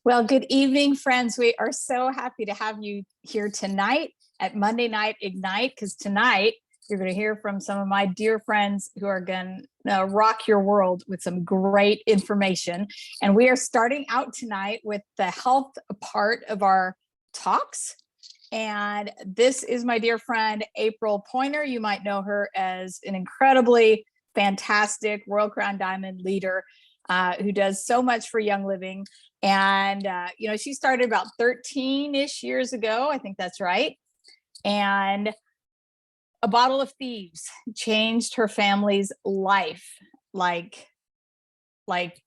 Well, good evening, friends. We are so happy to have you here tonight at Monday Night Ignite, because tonight you're going to hear from some of my dear friends who are going to rock your world with some great information. And we are starting out tonight with the health part of our talks. And this is my dear friend, April Pointer. You might know her as an incredibly fantastic Royal Crown Diamond leader who does so much for Young Living. And, she started about 13-ish years ago. I think that's right. And a bottle of thieves changed her family's life, like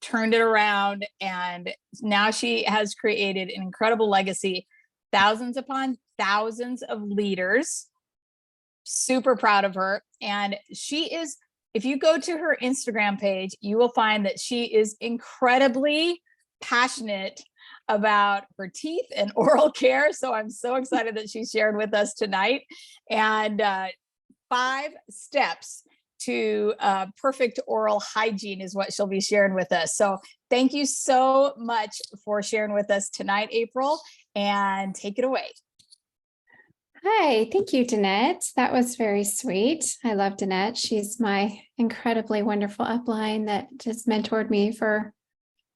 turned it around. And now she has created an incredible legacy, thousands upon thousands of leaders. Super proud of her. And if you go to her Instagram page, you will find that she is incredibly passionate about her teeth and oral care. So I'm so excited that she shared with us tonight. And 5 steps to perfect oral hygiene is what she'll be sharing with us. So thank you so much for sharing with us tonight, April, and take it away. Hi, thank you, Danette. That was very sweet. I love Danette. She's my incredibly wonderful upline that just mentored me for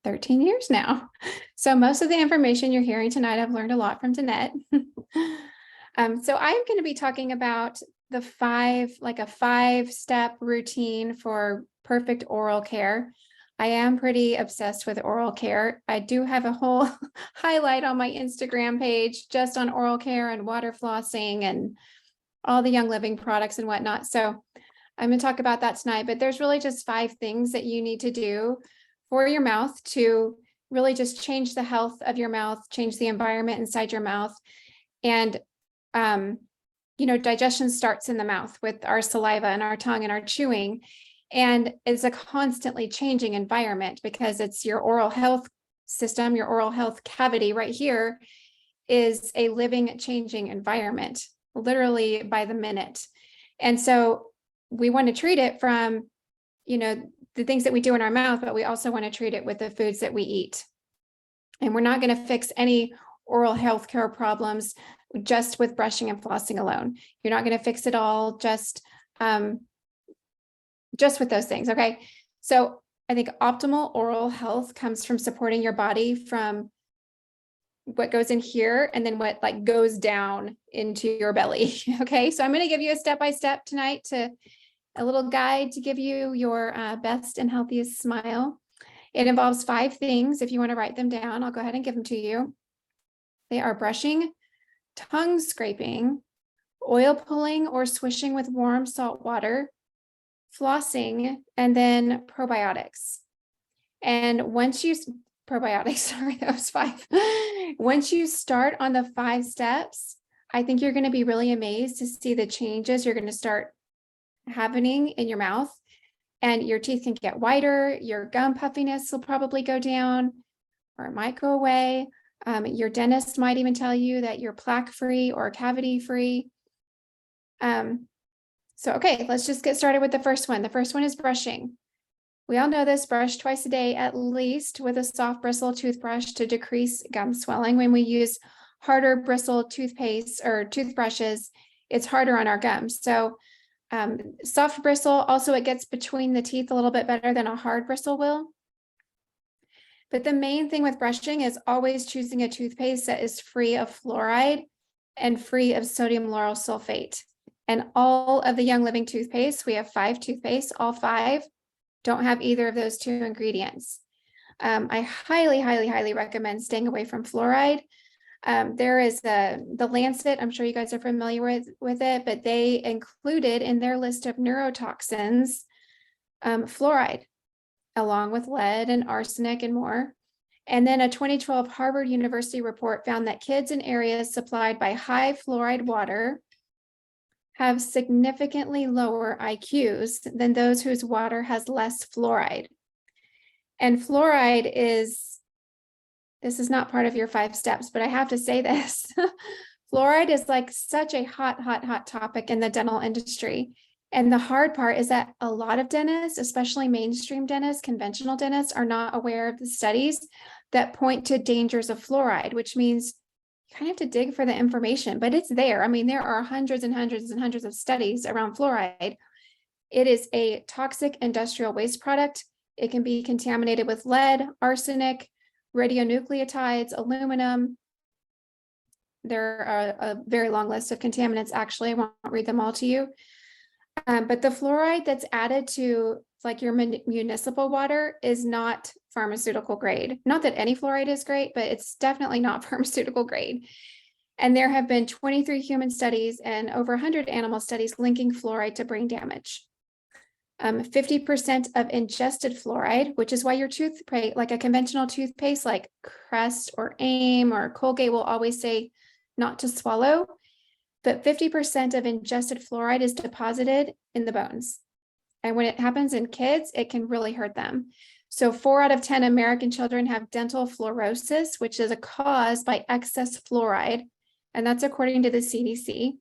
13 years now. So most of the information you're hearing tonight, I've learned a lot from Danette. So I'm going to be talking about the 5-step routine for perfect oral care. I am pretty obsessed with oral care. I do have a whole highlight on my Instagram page just on oral care and water flossing and all the Young Living products and whatnot. So I'm going to talk about that tonight, but there's really just 5 things that you need to do for your mouth to really just change the health of your mouth, change the environment inside your mouth. And, digestion starts in the mouth with our saliva and our tongue and our chewing. And it's a constantly changing environment because it's your oral health system, your oral health cavity right here is a living, changing environment, literally by the minute. And so we want to treat it from, the things that we do in our mouth, but we also want to treat it with the foods that we eat. And we're not going to fix any oral health care problems just with brushing and flossing alone. You're not going to fix it all just with those things. Okay. So I think optimal oral health comes from supporting your body from what goes in here and then what goes down into your belly. Okay. So I'm going to give you a step-by-step tonight a little guide to give you your best and healthiest smile. It involves 5 things. If you want to write them down, I'll go ahead and give them to you. They are brushing, tongue scraping, oil pulling or swishing with warm salt water, flossing, and then probiotics. And sorry, that was 5. Once you start on the 5 steps, I think you're going to be really amazed to see the changes you're going to start happening in your mouth, and your teeth can get whiter. Your gum puffiness will probably go down, or it might go away. Your dentist might even tell you that you're plaque free or cavity free. So, okay, let's just get started with the first one. The first one is brushing. We all know this: brush twice a day, at least, with a soft bristle toothbrush to decrease gum swelling. When we use harder bristle toothpaste or toothbrushes, it's harder on our gums. So soft bristle, also it gets between the teeth a little bit better than a hard bristle will. But the main thing with brushing is always choosing a toothpaste that is free of fluoride and free of sodium lauryl sulfate. And all of the Young Living toothpaste, we have 5 toothpaste, all 5 don't have either of those 2 ingredients. I highly, highly, highly recommend staying away from fluoride. There is the Lancet, I'm sure you guys are familiar with it, but they included in their list of neurotoxins fluoride, along with lead and arsenic and more. And then a 2012 Harvard University report found that kids in areas supplied by high fluoride water have significantly lower IQs than those whose water has less fluoride. And fluoride this is not part of your 5 steps, but I have to say this. Fluoride is such a hot, hot, hot topic in the dental industry. And the hard part is that a lot of dentists, especially mainstream dentists, conventional dentists, are not aware of the studies that point to dangers of fluoride, which means you kind of have to dig for the information, but it's there. I mean, there are hundreds and hundreds and hundreds of studies around fluoride. It is a toxic industrial waste product. It can be contaminated with lead, arsenic, radionuclides, aluminum. There are a very long list of contaminants, actually. I won't read them all to you. But the fluoride that's added to like your municipal water is not pharmaceutical grade. Not that any fluoride is great, but it's definitely not pharmaceutical grade. And there have been 23 human studies and over 100 animal studies linking fluoride to brain damage. 50% of ingested fluoride, which is why your toothpaste, like a conventional toothpaste like Crest or Aim or Colgate, will always say not to swallow. But 50% of ingested fluoride is deposited in the bones. And when it happens in kids, it can really hurt them. So 4 out of 10 American children have dental fluorosis, which is a cause by excess fluoride. And that's according to the CDC.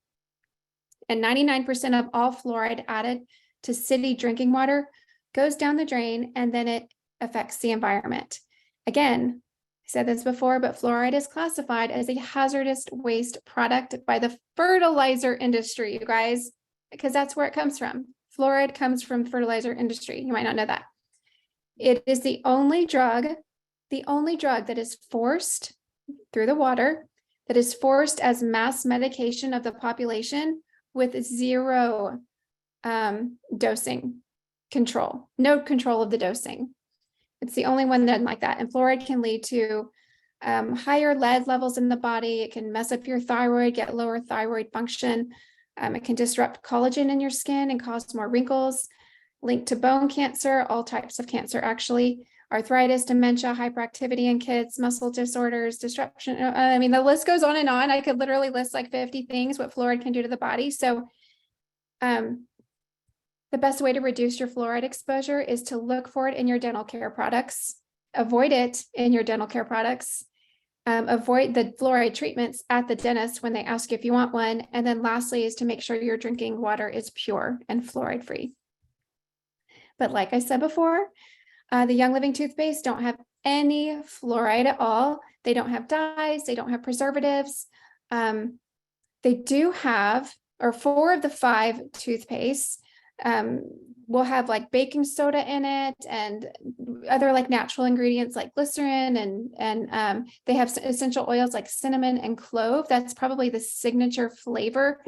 And 99% of all fluoride added to city drinking water goes down the drain, and then it affects the environment. Again, I said this before, but fluoride is classified as a hazardous waste product by the fertilizer industry, you guys, because that's where it comes from. Fluoride comes from the fertilizer industry. You might not know that. It is the only drug that is forced through the water, that is forced as mass medication of the population with zero dosing control, no control of the dosing. It's the only one done like that. And fluoride can lead to higher lead levels in the body. It can mess up your thyroid, get lower thyroid function. It can disrupt collagen in your skin and cause more wrinkles, linked to bone cancer, all types of cancer, actually, arthritis, dementia, hyperactivity in kids, muscle disorders, disruption. I mean, the list goes on and on. I could literally list like 50 things what fluoride can do to the body. So the best way to reduce your fluoride exposure is to look for it in your dental care products, avoid it in your dental care products, avoid the fluoride treatments at the dentist when they ask you if you want one. And then lastly is to make sure your drinking water is pure and fluoride free. But like I said before, the Young Living toothpaste don't have any fluoride at all. They don't have dyes. They don't have preservatives. They do have, or 4 of the 5 toothpastes will have like baking soda in it and other like natural ingredients like glycerin, and they have essential oils like cinnamon and clove. That's probably the signature flavor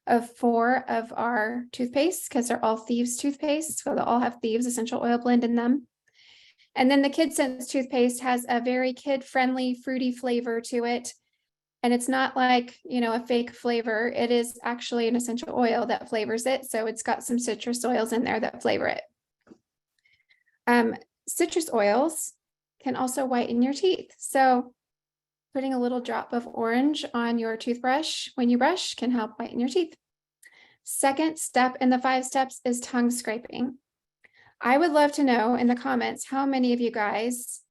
of 4 of our toothpastes because they're all Thieves toothpaste. So they'll all have Thieves essential oil blend in them. And then the Kid Sense toothpaste has a very kid-friendly, fruity flavor to it. And it's not like, you know, a fake flavor. It is actually an essential oil that flavors it. So it's got some citrus oils in there that flavor it. Citrus oils can also whiten your teeth. So putting a little drop of orange on your toothbrush when you brush can help whiten your teeth. Second step in the 5 steps is tongue scraping. I would love to know in the comments how many of you guys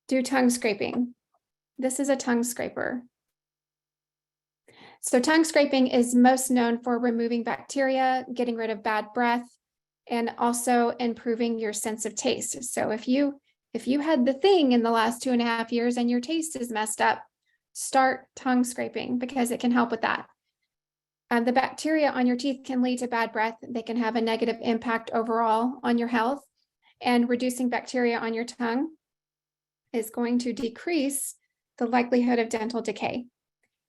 do tongue scraping. This is a tongue scraper. So tongue scraping is most known for removing bacteria, getting rid of bad breath, and also improving your sense of taste. So if you had the thing in the last 2.5 years and your taste is messed up, start tongue scraping because it can help with that. The bacteria on your teeth can lead to bad breath. They can have a negative impact overall on your health, and reducing bacteria on your tongue is going to decrease the likelihood of dental decay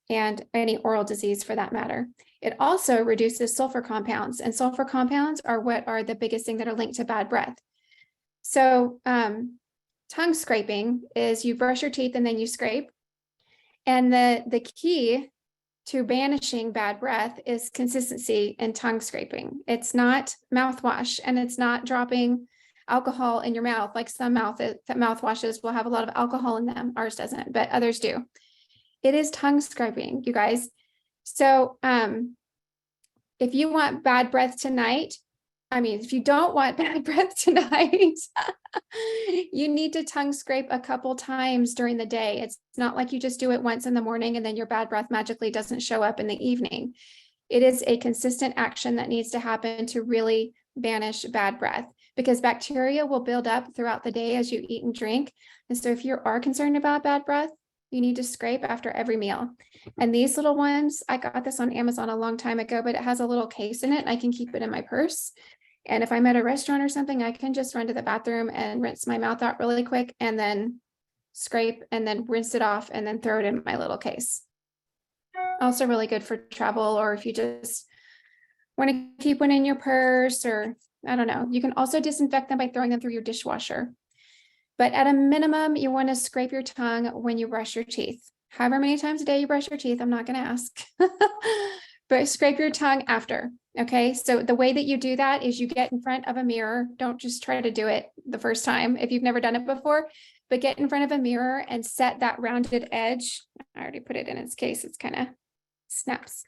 and any oral disease for that matter. It also reduces sulfur compounds, and sulfur compounds are what are the biggest thing that are linked to bad breath. So tongue scraping is you brush your teeth and then you scrape. And the key to banishing bad breath is consistency in tongue scraping. It's not mouthwash, and it's not dropping alcohol in your mouth. Like some mouthwashes will have a lot of alcohol in them. Ours doesn't, but others do. It is tongue scraping, you guys. So if you want bad breath tonight, if you don't want bad breath tonight, you need to tongue scrape a couple times during the day. It's not like you just do it once in the morning and then your bad breath magically doesn't show up in the evening. It is a consistent action that needs to happen to really banish bad breath. because bacteria will build up throughout the day as you eat and drink. And so if you are concerned about bad breath, you need to scrape after every meal. And these little ones, I got this on Amazon a long time ago, but it has a little case in it. And I can keep it in my purse. And if I'm at a restaurant or something, I can just run to the bathroom and rinse my mouth out really quick and then scrape and then rinse it off and then throw it in my little case. Also really good for travel, or if you just want to keep one in your purse, or I don't know. You can also disinfect them by throwing them through your dishwasher. But at a minimum, you want to scrape your tongue when you brush your teeth. However many times a day you brush your teeth, I'm not going to ask. But scrape your tongue after. Okay, so the way that you do that is you get in front of a mirror. Don't just try to do it the first time if you've never done it before, but get in front of a mirror and set that rounded edge. I already put it in its case. It's kind of snaps.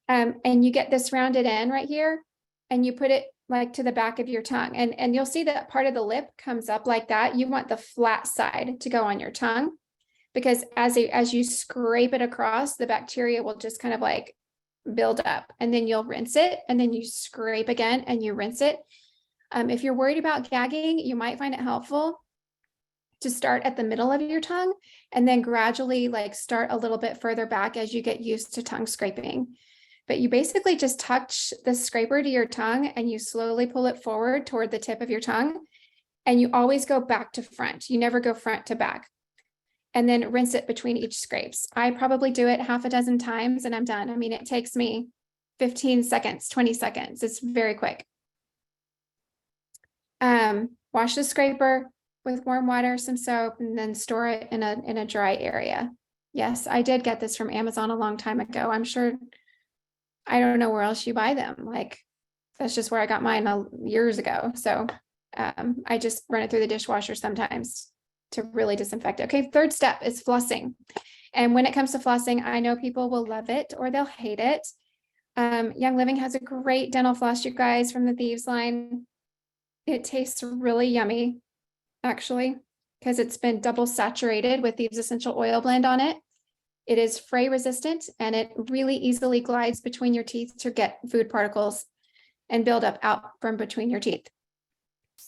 And you get this rounded end right here, and you put it like to the back of your tongue. And you'll see that part of the lip comes up like that. You want the flat side to go on your tongue, because as you scrape it across, the bacteria will just kind of like build up, and then you'll rinse it, and then you scrape again and you rinse it. If you're worried about gagging, you might find it helpful to start at the middle of your tongue and then gradually like start a little bit further back as you get used to tongue scraping. But you basically just touch the scraper to your tongue and you slowly pull it forward toward the tip of your tongue. And you always go back to front. You never go front to back. And then rinse it between each scrapes. I probably do it half a dozen times and I'm done. I mean, it takes me 15 seconds, 20 seconds. It's very quick. Wash the scraper with warm water, some soap, and then store it in a dry area. Yes, I did get this from Amazon a long time ago. I'm sure, I don't know where else you buy them. Like, that's just where I got mine years ago. So I just run it through the dishwasher sometimes to really disinfect it. Okay, third step is flossing. And when it comes to flossing, I know people will love it or they'll hate it. Young Living has a great dental floss, you guys, from the Thieves line. It tastes really yummy, actually, because it's been double saturated with Thieves Essential Oil blend on it. It is fray resistant, and it really easily glides between your teeth to get food particles and build up out from between your teeth.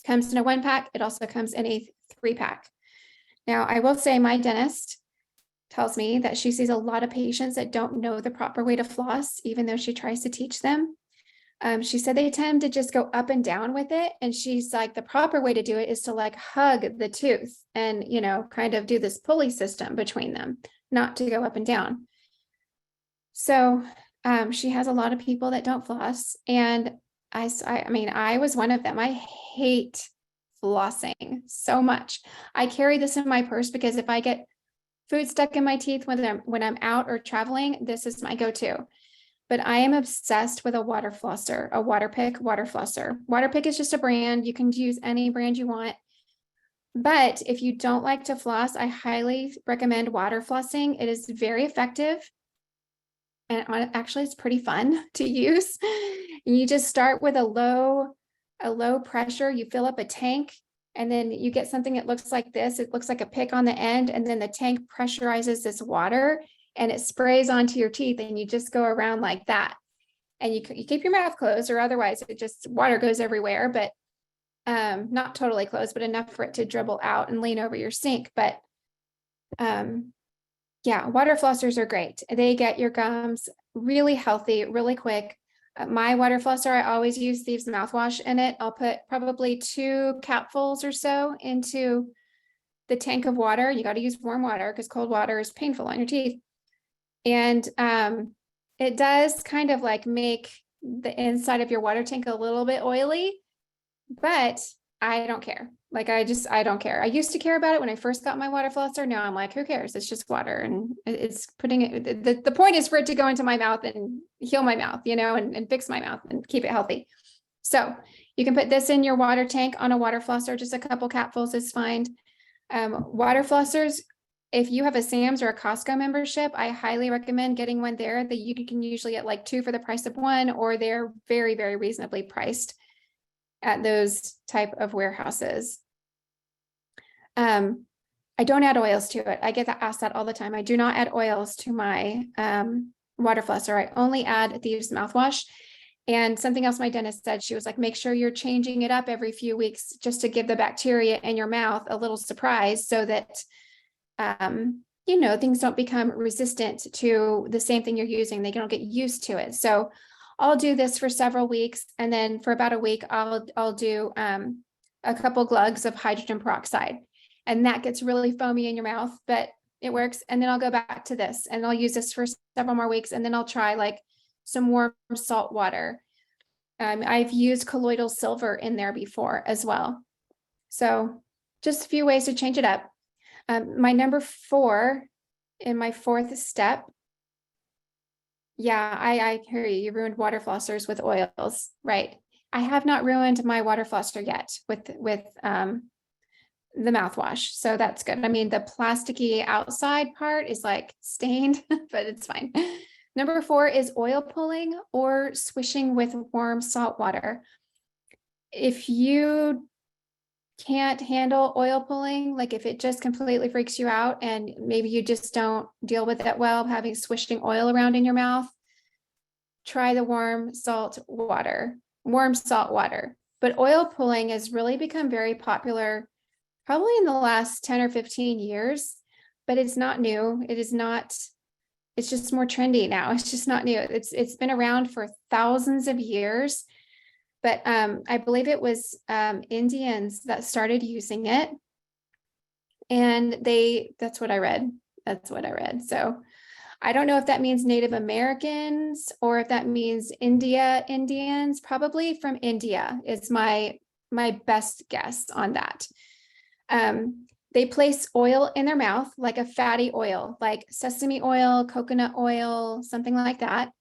Comes in a 1-pack. It also comes in a 3-pack. Now, I will say my dentist tells me that she sees a lot of patients that don't know the proper way to floss, even though she tries to teach them. She said they tend to just go up and down with it. And she's like, the proper way to do it is to like hug the tooth and, you know, kind of do this pulley system between them, not to go up and down. So she has a lot of people that don't floss. And I mean, I was one of them. I hate flossing so much. I carry this in my purse because if I get food stuck in my teeth when I'm out or traveling, this is my go-to. But I am obsessed with a water flosser, a Waterpik water flosser. Waterpik is just a brand. You can use any brand you want. But if you don't like to floss, I highly recommend water flossing. It is very effective. And actually, it's pretty fun to use. You just start with a low pressure. You fill up a tank, and then you get something that looks like this. It looks like a pick on the end, and then the tank pressurizes this water and it sprays onto your teeth, and you just go around like that. And you keep your mouth closed, or otherwise it just water goes everywhere, but not totally closed, but enough for it to dribble out and lean over your sink. But yeah, water flossers are great. They get your gums really healthy, really quick. My water flosser, I always use Thieves mouthwash in it. I'll put probably 2 capfuls or so into the tank of water. You got to use warm water because cold water is painful on your teeth. And it does kind of like make the inside of your water tank a little bit oily, but I don't care. Like, I don't care. I used to care about it when I first got my water flosser. Now I'm like, who cares? It's just water. And it's putting it, the point is for it to go into my mouth and heal my mouth, you know, and fix my mouth and keep it healthy. So you can put this in your water tank on a water flosser. Just a couple capfuls is fine. Water flossers, if you have a Sam's or a Costco membership, I highly recommend getting one there. That you can usually get like 2 for the price of 1, or they're very, very reasonably priced at those type of warehouses. I don't add oils to it. I get asked that all the time. I do not add oils to my water flosser. I only add Thieves mouthwash. And something else my dentist said, she was like, make sure you're changing it up every few weeks just to give the bacteria in your mouth a little surprise so that, things don't become resistant to the same thing you're using. They don't get used to it. So I'll do this for several weeks. And then for about a week, I'll do a couple glugs of hydrogen peroxide. And that gets really foamy in your mouth, but it works. And then I'll go back to this and I'll use this for several more weeks. And then I'll try like some warm salt water. I've used colloidal silver in there before as well. So just a few ways to change it up. My number 4 in my 4th step. Yeah, I hear you. You ruined water flossers with oils, right? I have not ruined my water flosser yet with the mouthwash. So that's good. I mean, the plasticky outside part is like stained, but it's fine. Number 4 is oil pulling or swishing with warm salt water. If you can't handle oil pulling, like if it just completely freaks you out and maybe you just don't deal with it well, having swishing oil around in your mouth, try the warm salt water. But oil pulling has really become very popular probably in the last 10 or 15 years, but it's not new. It's just more trendy now. It's just not new. It's been around for thousands of years, but I believe it was Indians that started using it, and that's what I read. So I don't know if that means Native Americans or if that means Indians. Probably from India is my best guess on that. They place oil in their mouth, like a fatty oil, like sesame oil, coconut oil, something like that.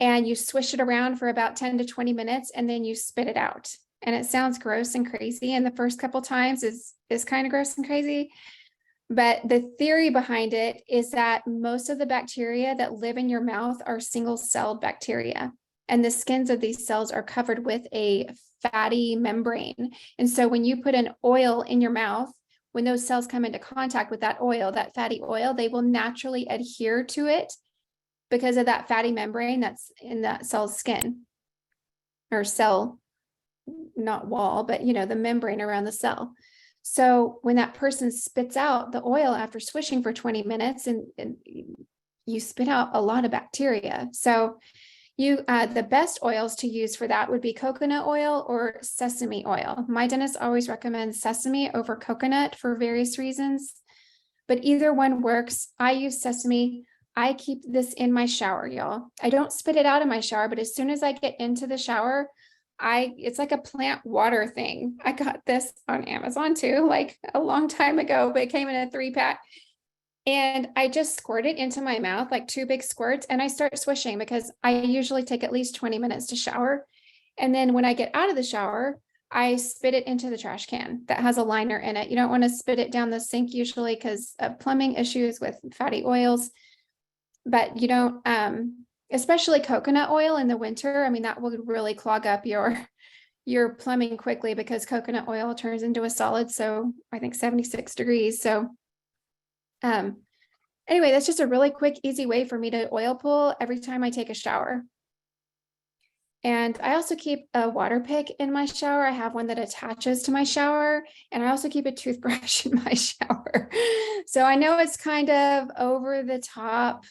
And you swish it around for about 10 to 20 minutes, and then you spit it out. And it sounds gross and crazy. And the first couple times is kind of gross and crazy. But the theory behind it is that most of the bacteria that live in your mouth are single-celled bacteria. And the skins of these cells are covered with a fatty membrane. And so when you put an oil in your mouth, when those cells come into contact with that oil, that fatty oil, they will naturally adhere to it because of that fatty membrane that's in that cell's skin, or cell, not wall, but the membrane around the cell. So when that person spits out the oil after swishing for 20 minutes, and you spit out a lot of bacteria. So the best oils to use for that would be coconut oil or sesame oil. My dentist always recommends sesame over coconut for various reasons, but either one works. I use sesame. I keep this in my shower, y'all. I don't spit it out in my shower, but as soon as I get into the shower, it's like a plant water thing. I got this on Amazon too, like a long time ago, but it came in a 3-pack. And I just squirt it into my mouth, like 2 big squirts, and I start swishing because I usually take at least 20 minutes to shower. And then when I get out of the shower, I spit it into the trash can that has a liner in it. You don't want to spit it down the sink usually because of plumbing issues with fatty oils. But you don't, especially coconut oil in the winter. I mean, that would really clog up your plumbing quickly because coconut oil turns into a solid. So I think 76 degrees. So anyway, that's just a really quick, easy way for me to oil pull every time I take a shower. And I also keep a water pick in my shower. I have one that attaches to my shower, and I also keep a toothbrush in my shower. So I know it's kind of over the top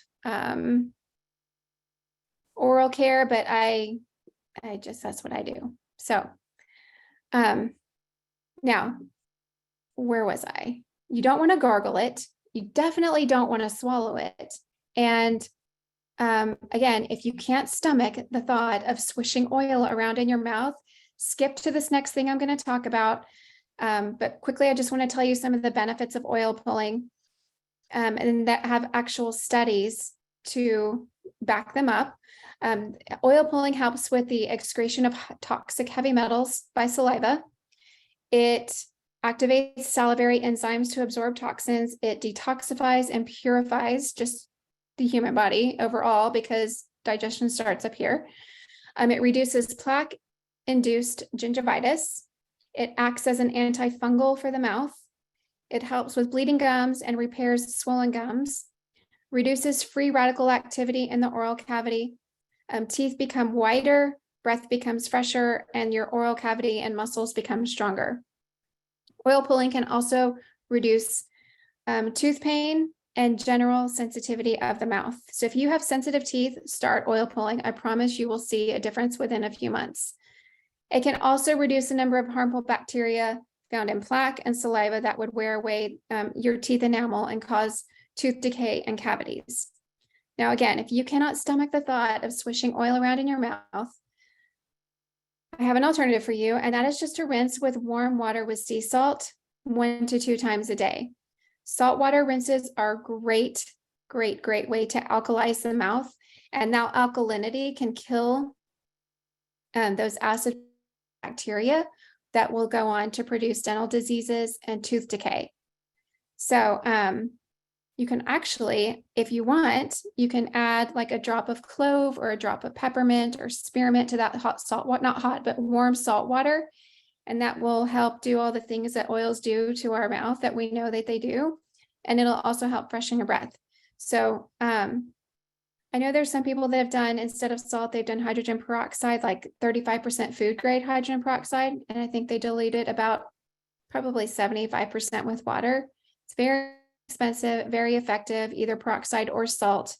oral care, but I just, that's what I do. So now, where was I? You don't want to gargle it. You definitely don't want to swallow it. And again, if you can't stomach the thought of swishing oil around in your mouth, skip to this next thing I'm going to talk about. But quickly, I just want to tell you some of the benefits of oil pulling, and that have actual studies to back them up. Oil pulling helps with the excretion of toxic heavy metals by saliva. It activates salivary enzymes to absorb toxins. It detoxifies and purifies just the human body overall because digestion starts up here. It reduces plaque-induced gingivitis. It acts as an antifungal for the mouth. It helps with bleeding gums and repairs swollen gums. Reduces free radical activity in the oral cavity. Teeth become whiter, breath becomes fresher, and your oral cavity and muscles become stronger. Oil pulling can also reduce tooth pain and general sensitivity of the mouth. So if you have sensitive teeth, start oil pulling. I promise you will see a difference within a few months. It can also reduce the number of harmful bacteria found in plaque and saliva that would wear away your teeth enamel and cause tooth decay and cavities. Now, again, if you cannot stomach the thought of swishing oil around in your mouth, I have an alternative for you, and that is just to rinse with warm water with sea salt 1 to 2 times a day. Saltwater rinses are great way to alkalize the mouth, and now alkalinity can kill those acid bacteria that will go on to produce dental diseases and tooth decay. So you can actually, if you want, you can add like a drop of clove or a drop of peppermint or spearmint to that hot salt, not hot, but warm salt water. And that will help do all the things that oils do to our mouth that we know that they do. And it'll also help freshen your breath. So I know there's some people that have done, instead of salt, they've done hydrogen peroxide, like 35% food grade hydrogen peroxide. And I think they diluted about probably 75% with water. It's very expensive, very effective, either peroxide or salt.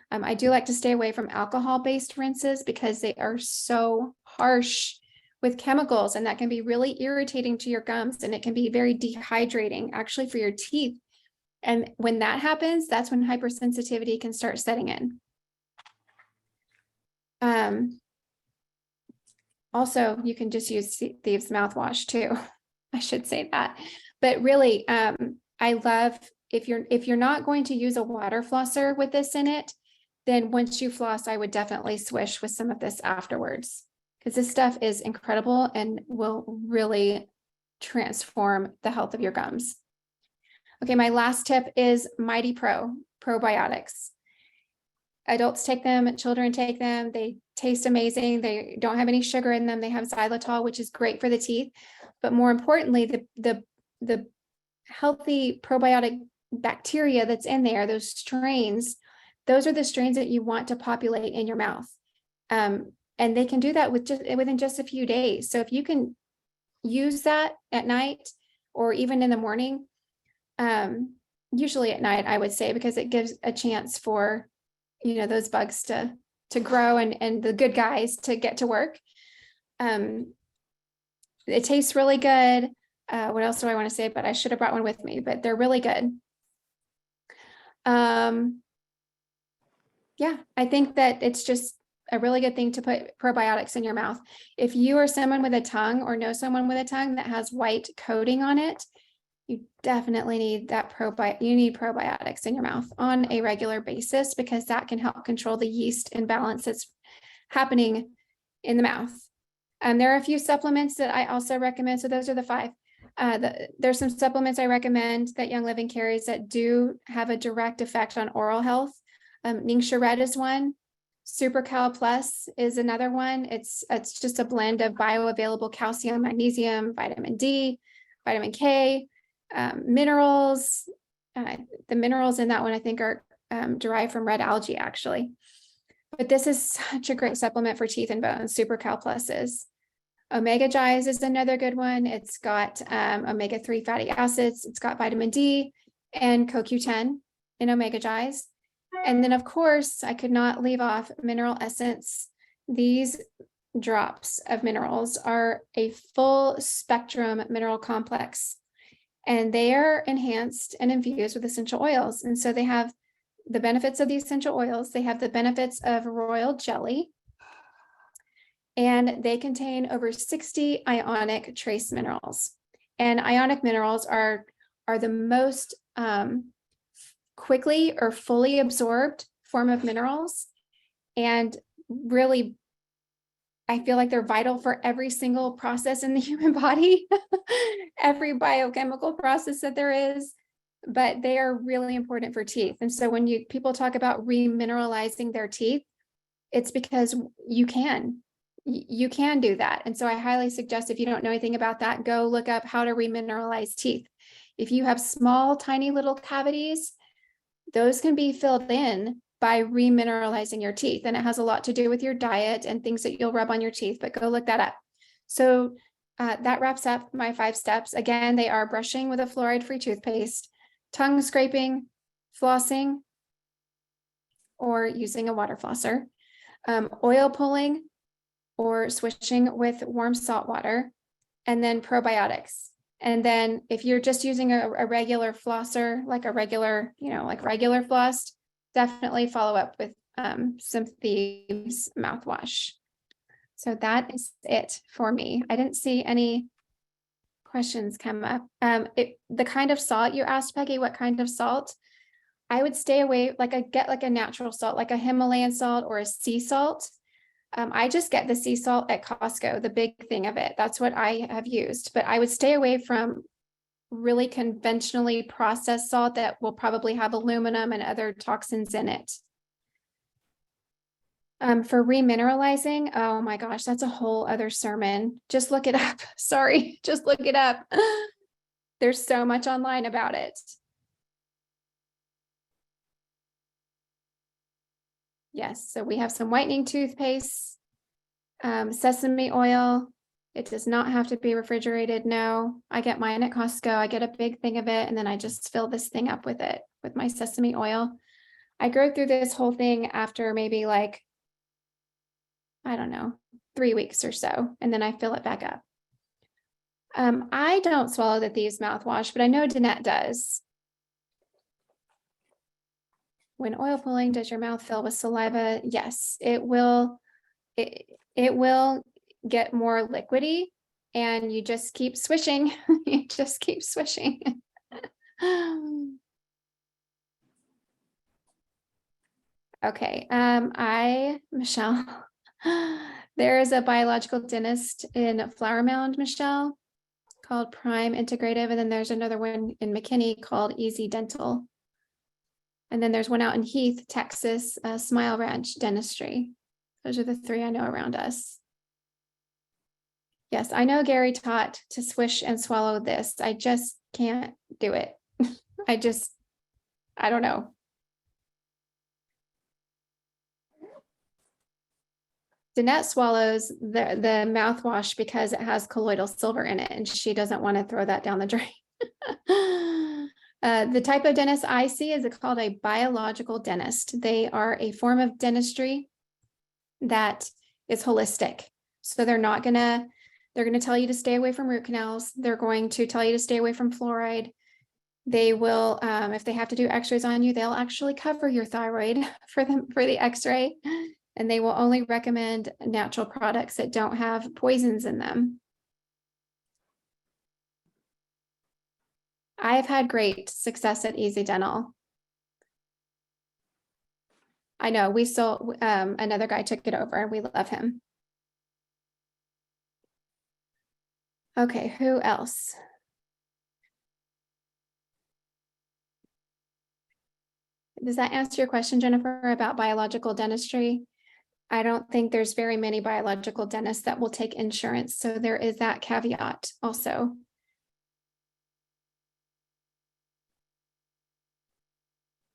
I do like to stay away from alcohol-based rinses because they are so harsh with chemicals, and that can be really irritating to your gums, and it can be very dehydrating actually for your teeth. And when that happens, that's when hypersensitivity can start setting in. Also, you can just use Thieves mouthwash too. I should say that. But really, I love, if you're not going to use a water flosser with this in it, then once you floss, I would definitely swish with some of this afterwards, because this stuff is incredible and will really transform the health of your gums. Okay, my last tip is Mighty Pro probiotics. Adults take them, children take them. They taste amazing. They don't have any sugar in them. They have xylitol, which is great for the teeth. But more importantly, the healthy probiotic bacteria that's in there, those strains, those are the strains that you want to populate in your mouth. And they can do that within just a few days. So if you can use that at night or even in the morning, usually at night, I would say, because it gives a chance for, those bugs to grow and the good guys to get to work. It tastes really good. What else do I want to say? But I should have brought one with me, but they're really good. Yeah, I think that it's just a really good thing to put probiotics in your mouth. If you are someone with a tongue or know someone with a tongue that has white coating on it, you definitely need you need probiotics in your mouth on a regular basis, because that can help control the yeast imbalance that's happening in the mouth. There are a few supplements that I also recommend. So those are the 5. There's some supplements I recommend that Young Living carries that do have a direct effect on oral health. Ningxia Red is one. Super Cal Plus is another one. It's just a blend of bioavailable calcium, magnesium, vitamin D, vitamin K, minerals. The minerals in that one, I think, are derived from red algae, actually. But this is such a great supplement for teeth and bones. Super Cal Plus is. Omega Gize is another good one. It's got omega-3 fatty acids. It's got vitamin D and CoQ10 in Omega Gize. And then, of course, I could not leave off Mineral Essence. These drops of minerals are a full spectrum mineral complex, and they are enhanced and infused with essential oils. And so they have the benefits of the essential oils. They have the benefits of royal jelly, and they contain over 60 ionic trace minerals. And ionic minerals are the most quickly or fully absorbed form of minerals. And really, I feel like they're vital for every single process in the human body, every biochemical process that there is, but they are really important for teeth. And so when people talk about remineralizing their teeth, it's because you can do that. And so I highly suggest, if you don't know anything about that, go look up how to remineralize teeth. If you have small, tiny little cavities, those can be filled in by remineralizing your teeth. And it has a lot to do with your diet and things that you'll rub on your teeth, but go look that up. So that wraps up my 5 steps. Again, they are brushing with a fluoride-free toothpaste, tongue scraping, flossing, or using a water flosser, oil pulling or swishing with warm salt water, and then probiotics. And then if you're just using a regular flosser, like a regular, like regular floss, definitely follow up with some Thieves mouthwash. So that is it for me. I didn't see any questions come up. The kind of salt you asked, Peggy, what kind of salt? I would stay away, get like a natural salt, like a Himalayan salt or a sea salt. I just get the sea salt at Costco, the big thing of it. That's what I have used, but I would stay away from really conventionally processed salt that will probably have aluminum and other toxins in it. For remineralizing, oh my gosh, that's a whole other sermon. Just look it up. Sorry, just look it up. There's so much online about it. Yes, so we have some whitening toothpaste, sesame oil. It does not have to be refrigerated. No, I get mine at Costco. I get a big thing of it, and then I just fill this thing up with it, with my sesame oil. I go through this whole thing after maybe like, I don't know, 3 weeks or so, and then I fill it back up. I don't swallow the Thieves mouthwash, but I know Danette does. When oil pulling, does your mouth fill with saliva? Yes, it will. It will get more liquidy, and you just keep swishing. You just keep swishing. Okay, Michelle, there is a biological dentist in Flower Mound, Michelle, called Prime Integrative, and then there's another one in McKinney called Easy Dental. And then there's one out in Heath, Texas, Smile Ranch Dentistry. Those are the 3 I know around us. Yes, I know Gary taught to swish and swallow this. I just can't do it. I don't know. Danette swallows the mouthwash because it has colloidal silver in it, and she doesn't want to throw that down the drain. The type of dentist I see is called a biological dentist. They are a form of dentistry that is holistic. So they're going to tell you to stay away from root canals. They're going to tell you to stay away from fluoride. They will, if they have to do x-rays on you, they'll actually cover your thyroid for the x-ray. And they will only recommend natural products that don't have poisons in them. I have had great success at Easy Dental. I know we still, another guy took it over and we love him. Okay, who else? Does that answer your question, Jennifer, about biological dentistry? I don't think there's very many biological dentists that will take insurance. So there is that caveat also.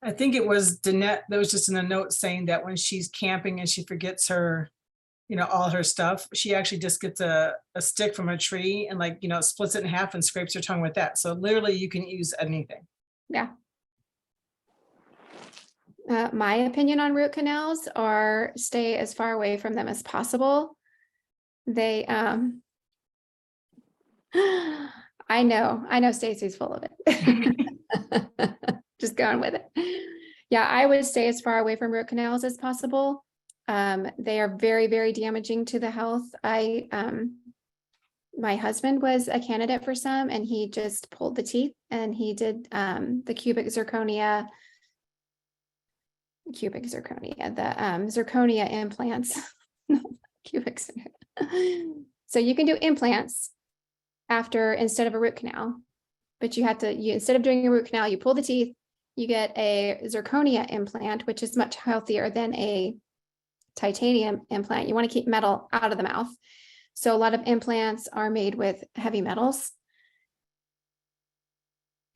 I think it was Danette that was just in a note saying that when she's camping and she forgets her, all her stuff, she actually just gets a stick from a tree and splits it in half and scrapes her tongue with that. So literally you can use anything. Yeah. My opinion on root canals are stay as far away from them as possible. They, I know Stacy's full of it. Just going with it. Yeah, I would stay as far away from root canals as possible. They are very, very damaging to the health. My husband was a candidate for some, and he just pulled the teeth, and he did the cubic zirconia, the zirconia implants. Cubic. So you can do implants instead of a root canal, but instead of doing a root canal, you pull the teeth, you get a zirconia implant, which is much healthier than a titanium implant. You want to keep metal out of the mouth. So a lot of implants are made with heavy metals.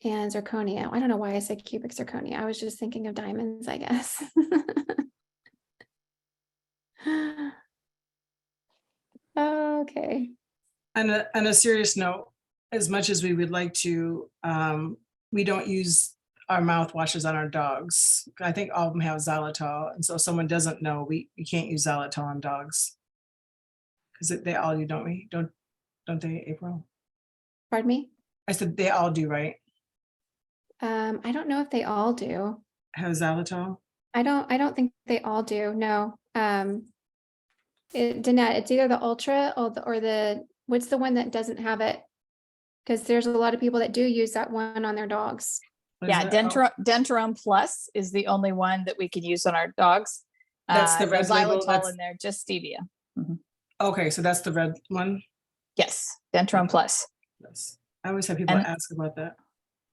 and zirconia. I don't know why I said cubic zirconia. I was just thinking of diamonds, I guess. Okay. On a serious note, as much as we would like to, we don't use our mouthwashes on our dogs. I think all of them have xylitol, and so if someone doesn't know, we can't use xylitol on dogs. Because they all do, don't we? Don't they, April? Pardon me? I said they all do, right? I don't know if they all do. Have xylitol? I don't think they all do. No. Danette, it's either the ultra or the what's the one that doesn't have it? Because there's a lot of people that do use that one on their dogs. What is Yeah, that? Oh, Dentarome Plus is the only one that we can use on our dogs. That's the No red label, xylitol that's- in there, just stevia. okay, so that's the red one? Yes, Dentarome Plus, Yes. I always have people And- ask about that.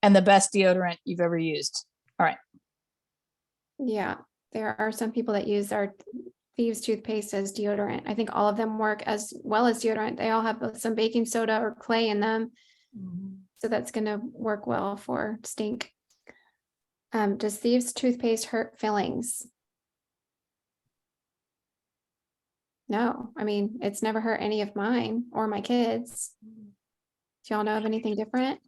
and the best deodorant you've ever used. Yeah, there are some people that use our Thieves toothpaste as deodorant. I think all of them work as well as deodorant. They all have some baking soda or clay in them. Mhm. So that's going to work well for stink. Does Thieves toothpaste hurt fillings? No, I mean, it's never hurt any of mine or my kids. Do y'all know of anything different?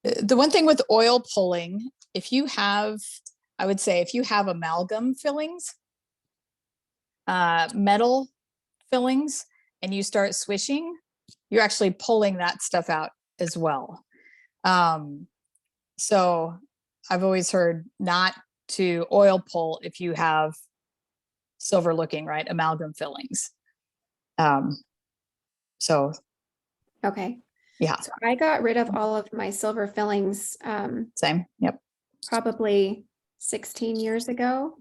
The one thing with oil pulling, if you have, I would say if you have amalgam fillings, metal fillings, and you start swishing, you're actually pulling that stuff out as well. So I've always heard not to oil pull if you have silver looking, right, amalgam fillings. So Okay. yeah, So I got rid of all of my silver fillings same. Yep. probably 16 years ago.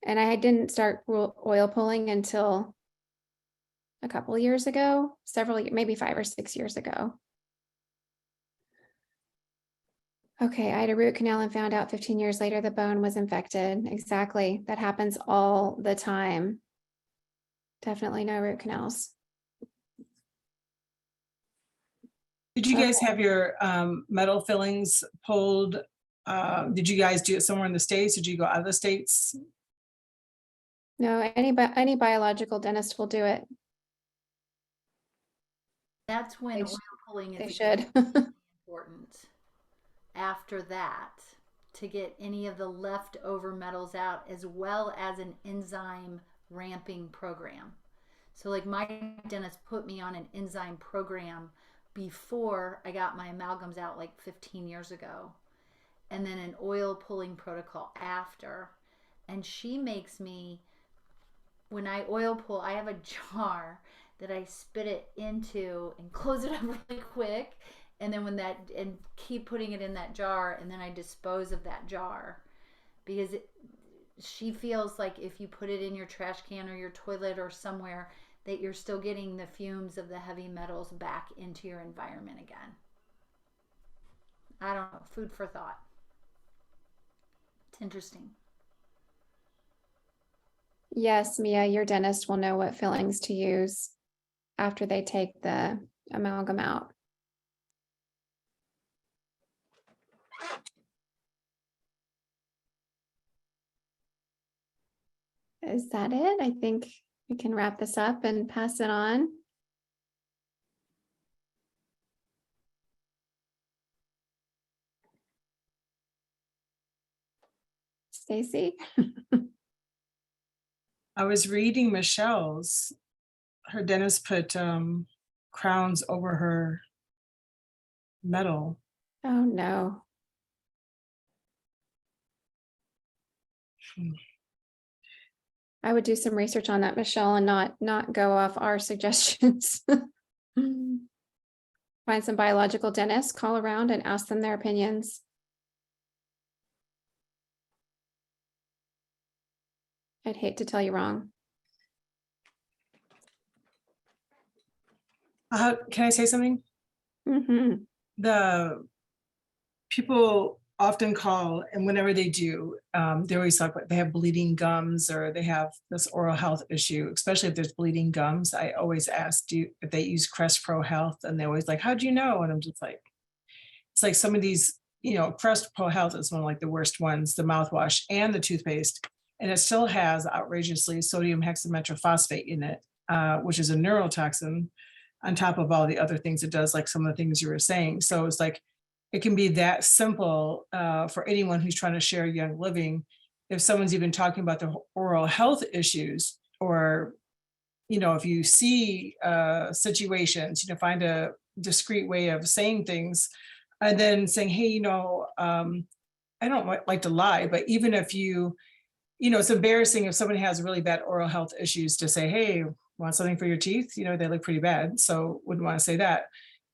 And I didn't start oil pulling until a couple of years ago, maybe 5 or 6 years ago. Okay, I had a root canal and found out 15 years later the bone was infected. Exactly. That happens all the time. Definitely no root canals. Did you guys have your metal fillings pulled? Did you guys do it somewhere in the States? Did you go out of the States? No, any biological dentist will do it. That's when They oil sh- pulling They is should. important. After that, to get any of the leftover metals out, as well as an enzyme ramping program. So like my dentist put me on an enzyme program before I got my amalgams out like 15 years ago, and then an oil pulling protocol after. And she makes me, when I oil pull, I have a jar that I spit it into and close it up really quick, and then and keep putting it in that jar, and then I dispose of that jar, because she feels like if you put it in your trash can or your toilet or somewhere, that you're still getting the fumes of the heavy metals back into your environment again. I don't know, food for thought. It's interesting. Yes, Mia, your dentist will know what fillings to use after they take the amalgam out. Is that it? I think we can wrap this up and pass it on. Stacy? I was reading Michelle's. Her dentist put crowns over her metal. Oh, no. I would do some research on that, Michelle, and not go off our suggestions. Find some biological dentists, call around and ask them their opinions. I'd hate to tell you wrong. Can I say something? Mhm. The people often call, and whenever they do, they always talk about they have bleeding gums or they have this oral health issue, especially if there's bleeding gums. I always ask if they use Crest Pro Health, and they always like, how do you know? And I'm just like, it's like some of these, Crest Pro Health is one of like the worst ones, the mouthwash and the toothpaste. And it still has outrageously sodium hexametrophosphate in it, which is a neurotoxin on top of all the other things it does, like some of the things you were saying. So it's like, it can be that simple for anyone who's trying to share Young Living. If someone's even talking about the oral health issues, or, if you see situations, find a discreet way of saying things, and then saying, hey, I don't like to lie, but even if it's embarrassing if somebody has really bad oral health issues to say, hey, want something for your teeth? They look pretty bad. So wouldn't want to say that.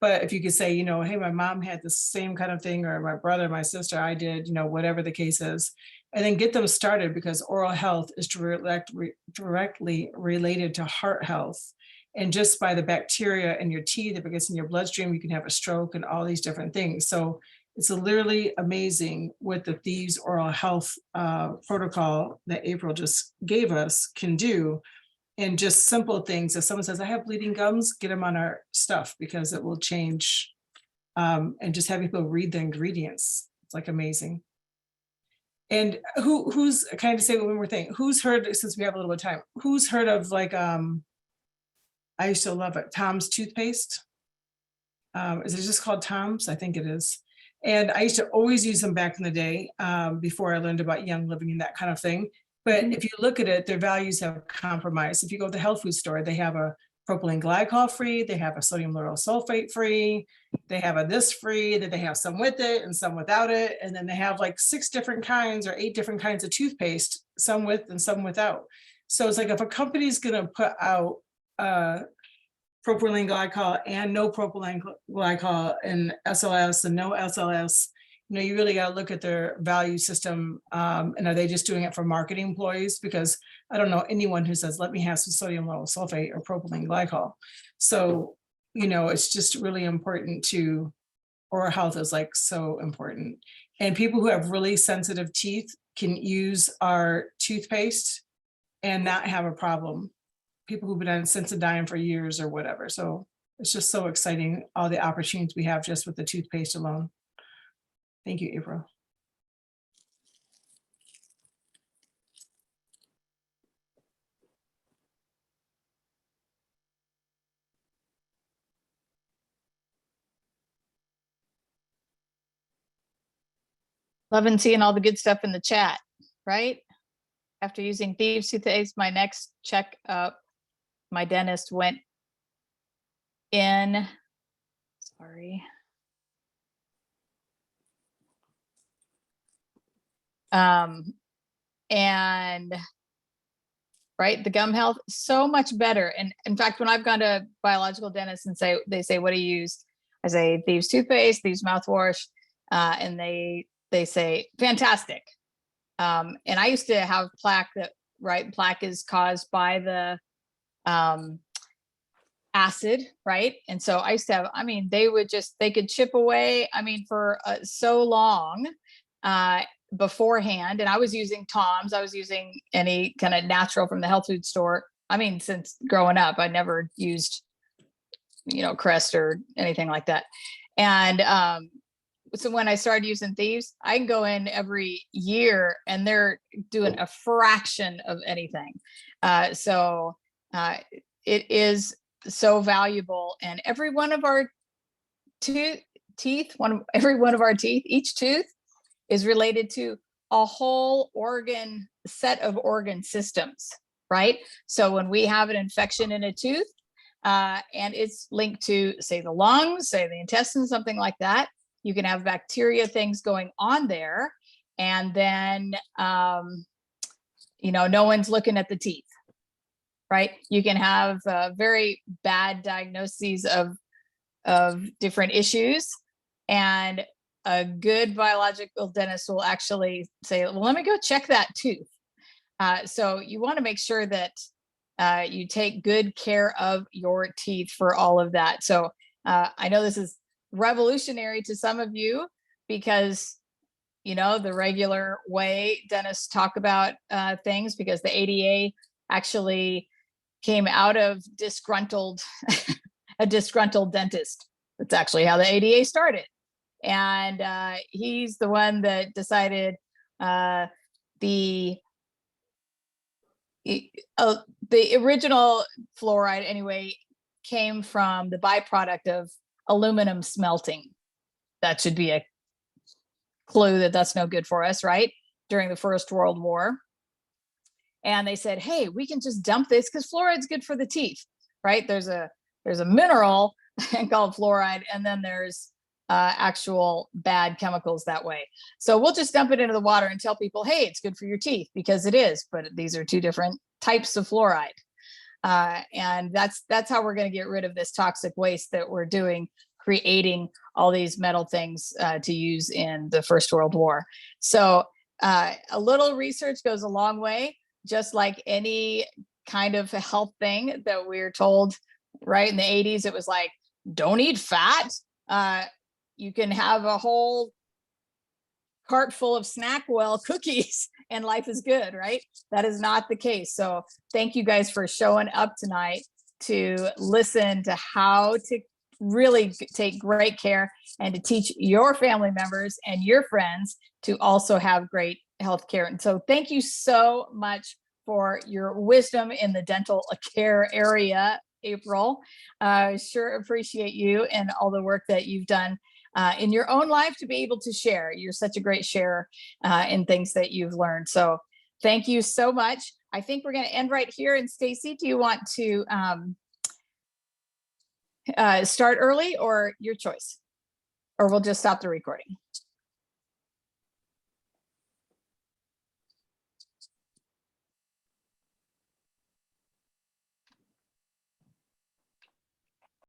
But if you could say, hey, my mom had the same kind of thing, or my brother, my sister, I did, whatever the case is, and then get them started, because oral health is directly related to heart health. And just by the bacteria in your teeth, if it gets in your bloodstream, you can have a stroke and all these different things. So it's literally amazing what the Thieves Oral Health protocol that April just gave us can do. And just simple things. If someone says, I have bleeding gums, get them on our stuff, because it will change. And just having people read the ingredients, it's like amazing. And who's kind of say one more thing, who's heard, since we have a little bit of time, who's heard of like, I used to love it, Tom's toothpaste? Is it just called Tom's? I think it is. And I used to always use them back in the day, before I learned about Young Living and that kind of thing. But if you look at it, their values have compromised. If you go to the health food store, they have a propylene glycol free, they have a sodium lauryl sulfate free, they have a this free, that they have some with it and some without it. And then they have like 6 different kinds or 8 different kinds of toothpaste, some with and some without. So it's like, if a company's gonna put out propylene glycol and no propylene glycol, and SLS and no SLS, you really got to look at their value system. And are they just doing it for marketing employees? Because I don't know anyone who says, let me have some sodium lauryl sulfate or propylene glycol. So, it's just really important to, oral health is like so important. And people who have really sensitive teeth can use our toothpaste and not have a problem. People who've been on Sensodyne for years or whatever. So it's just so exciting, all the opportunities we have just with the toothpaste alone. Thank you, April. Loving seeing all the good stuff in the chat, right? After using Thieves toothpaste, my next check up, my dentist went in, sorry. And right, the gum health, so much better. And in fact, when I've gone to biological dentists and they say, what do you use? I say Thieves toothpaste, Thieves mouthwash, and they say, fantastic. And I used to have plaque plaque is caused by the acid, right? And so I used to have, they could chip away, for so long beforehand. And I was using Tom's, I was using any kind of natural from the health food store. Since growing up, I never used, Crest or anything like that. And so when I started using Thieves, I can go in every year and they're doing a fraction of anything. So it is so valuable. And every one of our teeth, each tooth is related to a whole set of organ systems, right? So when we have an infection in a tooth, and it's linked to, say, the lungs, say the intestines, something like that, you can have bacteria things going on there. And then, no one's looking at the teeth, right? You can have very bad diagnoses of different issues, and a good biological dentist will actually say, well, let me go check that tooth. So you want to make sure that you take good care of your teeth for all of that. So I know this is revolutionary to some of you, because the regular way dentists talk about things, because the ADA actually came out of a disgruntled dentist. That's actually how the ADA started. And he's the one that decided the original fluoride anyway came from the byproduct of aluminum smelting. That should be a clue that that's no good for us, right? During the First World War. And they said, hey, we can just dump this because fluoride's good for the teeth, right? There's a mineral called fluoride, and then there's actual bad chemicals that way. So we'll just dump it into the water and tell people, hey, it's good for your teeth, because it is, but these are two different types of fluoride. And that's how we're going to get rid of this toxic waste that we're doing, creating all these metal things to use in the First World War. So a little research goes a long way, just like any kind of health thing that we're told, right? In the 80s, it was like, don't eat fat. You can have a whole cart full of Snackwell cookies and life is good, right? That is not the case. So thank you guys for showing up tonight to listen to how to really take great care and to teach your family members and your friends to also have great health care. And so thank you so much for your wisdom in the dental care area, April. Sure appreciate you and all the work that you've done in your own life to be able to share. You're such a great sharer in things that you've learned. So thank you so much. I think we're going to end right here. And Stacy, do you want to start early, or your choice? Or we'll just stop the recording?